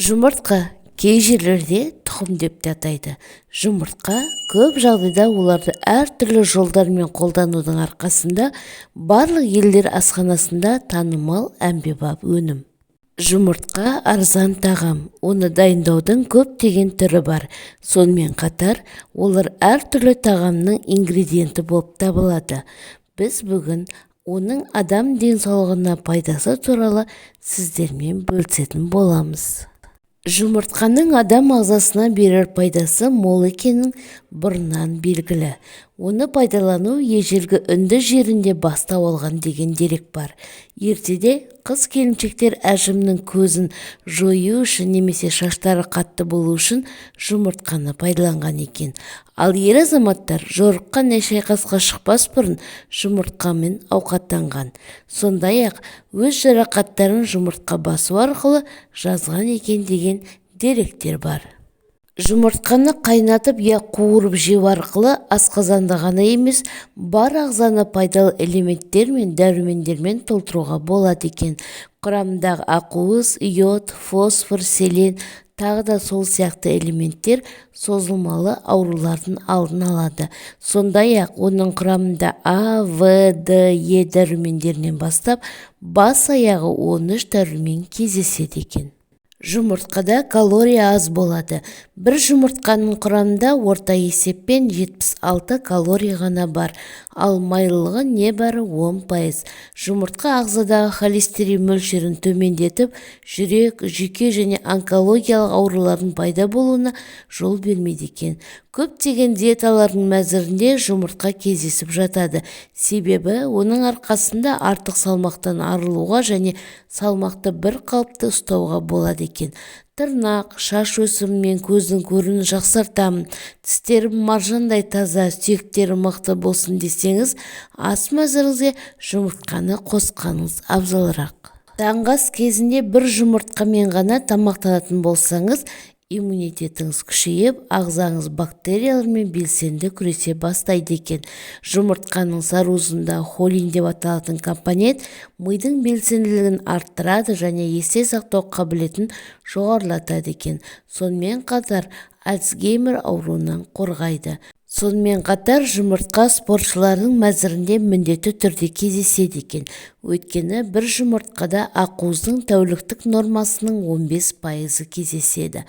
Жұмыртқа кей жерлерде тұқым деп те атайды. Жұмыртқа көп жағдайда оларды әртүрлі жолдармен қолданудың арқасында барлық елдер асханасында танымал әмбебап өнім. Жұмыртқа арзан тағам, оны дайындаудың көптеген түрі бар. Сонымен қатар, олар әртүрлі тағамның ингредиенті болып табылады. Біз бүгін оның адам денсаулығына пайдасы туралы сіздермен бөлісетін боламыз. Жұмыртқаның адам ағзасына берер пайдасы мол екенін бұрыннан белгілі. Оны пайдалану ежелгі үнді жерінде бастау алған деген дерек бар. Ертеде қыз-келіншектер әжімнің көзін жою үшін немесе шаштары қатты болу үшін жұмыртқаны пайдаланған екен. Ал ер азаматтар жорыққа не шайқасқа шықпас бұрын жұмыртқамен ауқаттанған. Сондай-ақ өз жарақаттарын жұмыртқа басу арқылы жазған екен деген деректер бар. Жұмыртқаны қайнатып қуырып жеу арқылы асқазанды ғана емес, бар ағзаны пайдалы элементтер мен дәрумендермен толтыруға болады екен. Құрамындағы ақуыз, йод, фосфор, селен, тағы да сол сияқты элементтер созылмалы аурулардың алдын алады. Сондай-ақ оның құрамында А, В, Д, Е дәрумендерінен бастап, бас-аяғы 13 дәрумен кездеседі екен. Жұмыртқада калория аз болады. Бір жұмыртқаның құрамында орта есеппен 76 калория ғана бар, ал майлылығы небәрі 10%. Жұмыртқа ағзадағы холестерин мөлшерін төмендетіп, жүрек, жүйке және онкологиялық аурулардың пайда болуына жол бермейді екен. Көптеген диеталардың мәзірінде жұмыртқа кездесіп жатады. Себебі оның арқасында артық салмақтан арылуға және салмақты бір қалыпты ұстауға болады екен. Тырнақ, шаш өсімі мен көздің көруін жақсартамын, тістерім маржандай таза, сүйектері мықты болсын десеңіз, ас мәзіріңізге жұмыртқаны қосқаныңыз абзалырақ. Таңғы ас кезінде бір жұмыртқамен ғана тамақтанатын болсаңыз, иммунитетіңіз күшейіп, ағзаңыз бактериялармен белсенді күресе бастайды екен. Жұмыртқаның сарыуызында холин деп аталатын компонент мидың белсенділігін арттырады және есте сақтау қабілетін жоғарылатады екен. Сонымен қатар Альцгеймер ауруынан қорғайды. Сонымен қатар жұмыртқа спортшылардың мәзірінде міндетті түрде кездеседі екен. Өйткені бір жұмыртқада ақуыздың тәуліктік нормасының 15% кездеседі.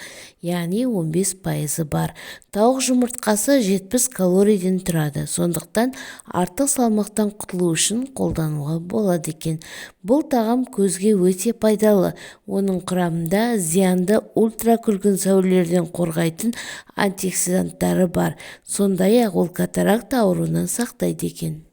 Яғни 15% бар. Тауық жұмыртқасы 70 калорийден тұрады. Сондықтан артық салмақтан құтылу үшін қолдануға болады екен. Бұл тағам көзге өте пайдалы. Оның құрамында зиянды ультракүлгін сәулелерден қорғайтын антиоксиданттары бар. Сондай-ақ ол катаракта ауруынан сақтайды екен.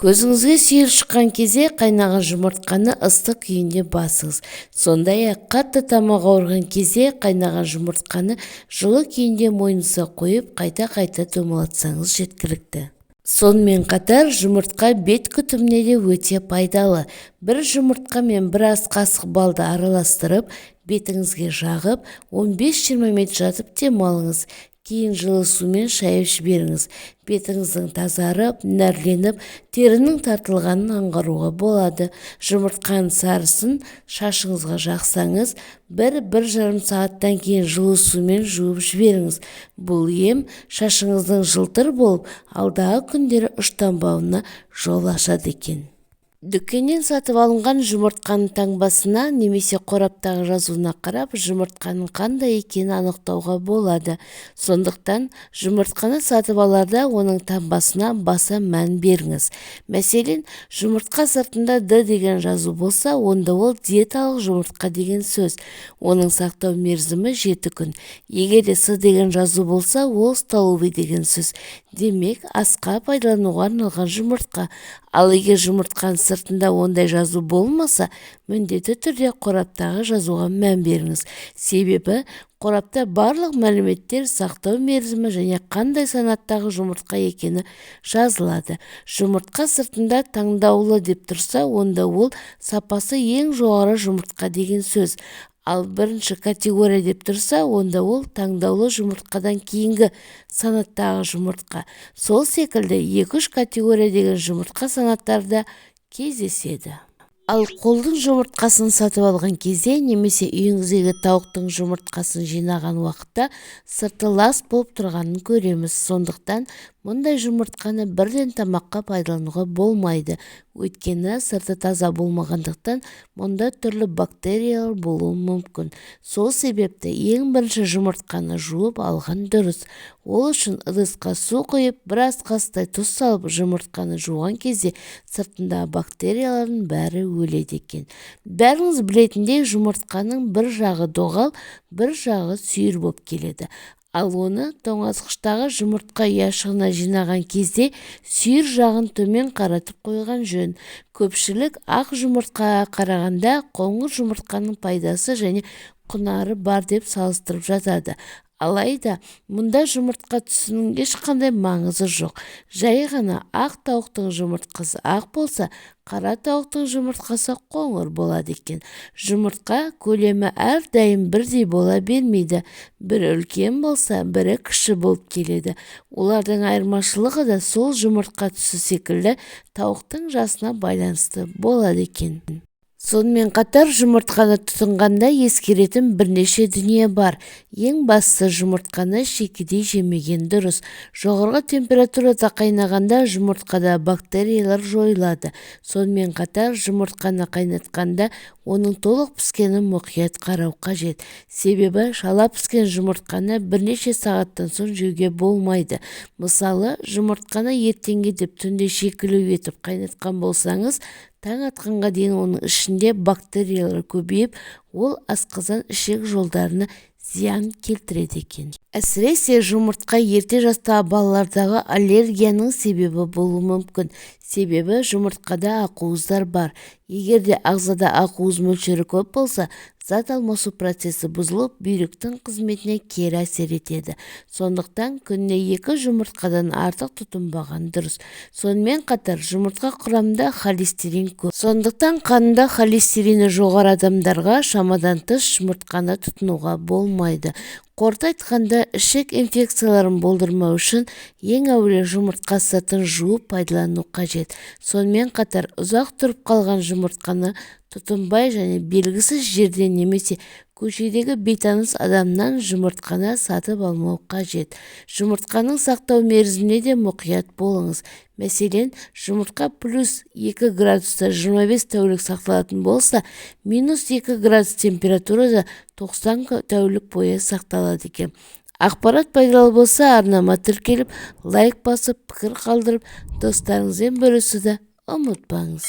Көзіңізге сүйел шыққан кезде қайнаған жұмыртқаны ыстық күйінде басыңыз. Сондай-ақ қатты тамақ ауырған кезде қайнаған жұмыртқаны жылы күйінде мойныңызға қойып қайта-қайта домалатсаңыз жеткілікті. Сонымен қатар жұмыртқа бет күтіміне де өте пайдалы. Бір жұмыртқа мен бір ас қасық балды араластырып, бетіңізге жағып, 15-20 минут жатып демалыңыз. Кейін жылы сумен шайып жіберіңіз. Бетіңіздің тазарып, нәрленіп, терінің тартылғанын аңғаруға болады. Жұмыртқаның сарысын шашыңызға жақсаңыз, 1-1,5 сағаттан кейін жылы сумен жуып жіберіңіз. Бұл ем шашыңыздың жылтыр болып, алдағы күндері ұштанбауына жол ашады екен. Дүкеннен сатып алынған жұмыртқаның таңбасына немесе қораптағы жазуына қарап, жұмыртқаның қандай екенін анықтауға болады. Сондықтан жұмыртқаны сатып аларда оның таңбасына баса мән беріңіз. Мәселен, жұмыртқа сыртында Д деген жазу болса, онда ол диеталық жұмыртқа деген сөз. Оның сақтау мерзімі 7 күн. Егер де С деген жазу болса, ол столовый деген сөз. Демек, асқа пайдалануға арналған жұмыртқа. Ал егер жұмыртқаның сыртында ондай жазу болмаса, міндетті түрде қораптағы жазуға мән беріңіз. Себебі қорапта барлық мәліметтер сақтау мерзімі және қандай санаттағы жұмыртқа екені жазылады. Жұмыртқа сыртында таңдаулы деп тұрса, онда ол сапасы ең жоғары жұмыртқа деген сөз. Ал бірінші категория деп тұрса, онда ол таңдаулы жұмыртқадан кейінгі санаттағы жұмыртқа. Сол секілді 2-3 категория деген жұмыртқа санаттарда кездеседі. Ал қолдың жұмыртқасын сатып алған кезде немесе үйіңіздегі тауықтың жұмыртқасын жинаған уақытта сырты лас болып тұрғанын көреміз. Сондықтан мұндай жұмыртқаны бірден тамаққа пайдалануға болмайды. Өйткені сырты таза болмағандықтан мұнда түрлі бактериялар болуы мүмкін. Сол себепті ең бірінші жұмыртқаны жуып алған дұрыс. Ол үшін ыдысқа су құйып, біраз қастай тұз салып, жұмыртқаны жуған кезде сыртындағы бактериялардың бәрі өледі екен. Бәріңіз білетіндей, жұмыртқаның бір жағы доғал, бір жағы сүйір болып келеді. Ал оны тоңазытқыштағы жұмыртқа ұяшығына жинаған кезде сүйір жағын төмен қаратып қойған жөн. Көпшілік ақ жұмыртқаға қарағанда қоңыр жұмыртқаның пайдасы және құнары бар деп салыстырып жатады. Алайда мұнда жұмыртқа түсінің ешқандай маңызы жоқ. Жай ғана ақ тауықтың жұмыртқасы ақ болса, қара тауықтың жұмыртқасы қоңыр болады екен. Жұмыртқа көлемі әрдайым бірдей бола бермейді. Бірі үлкен болса, бірі кіші болып келеді. Олардың айырмашылығы да сол жұмыртқа түсі секілді тауықтың жасына байланысты болады екен. Сонымен қатар жұмыртқаны тұтынғанда ескеретін бірнеше дүние бар. Ең бастысы, жұмыртқаны шикідей жемеген дұрыс. Жоғарғы температурада қайнағанда жұмыртқада бактериялар жойылады. Сонымен қатар жұмыртқаны қайнатқанда оның толық піскенін мұқият қарау қажет. Себебі шала піскен жұмыртқаны бірнеше сағаттан соң жеуге болмайды. Мысалы, жұмыртқаны ертеңге деп түнде шекілеу етіп қайнатқан болсаңыз, таң атқанға дейін оның ішінде бактериялар көбейіп, ол асқазан ішек жолдарына зиян келтіреді екен. Әсіресе жұмыртқа ерте жастағы балалардағы аллергияның себебі болуы мүмкін. Себебі жұмыртқада ақуыздар бар. Егер де ағзада ақуыз мөлшері көп болса, зат алмасу процесі бұзылып, бүйректің қызметіне кері әсер етеді. Сондықтан күніне 2 жұмыртқадан артық тұтынбаған дұрыс. Сонымен қатар жұмыртқа құрамында холестерин көп. Сондықтан қанында холестерині жоғары адамдарға шамадан тыс жұмыртқаны тұтынуға болмайды. Қорыта айтқанда, ішек инфекцияларын болдырмау үшін ең әуелі жұмыртқа сыртын жуып пайдалану қажет. Сонымен қатар ұзақ тұрып қалған жұмыртқаны тұтынбай және белгісіз жерден немесе көшедегі бейтаныс адамнан жұмыртқаны сатып алмау қажет. Жұмыртқаның сақтау мерзіміне де мұқият болыңыз. Мәселен, жұмыртқа плюс 2 градуста 25 тәулік сақталатын болса, минус 2 градус температурада 90 тәулік бойы сақталады екен. Ақпарат пайдалы болса, арнама тіркеліп, лайк басып, пікір қалдырып, достарыңызбен бөлісуді ұмытпаңыз.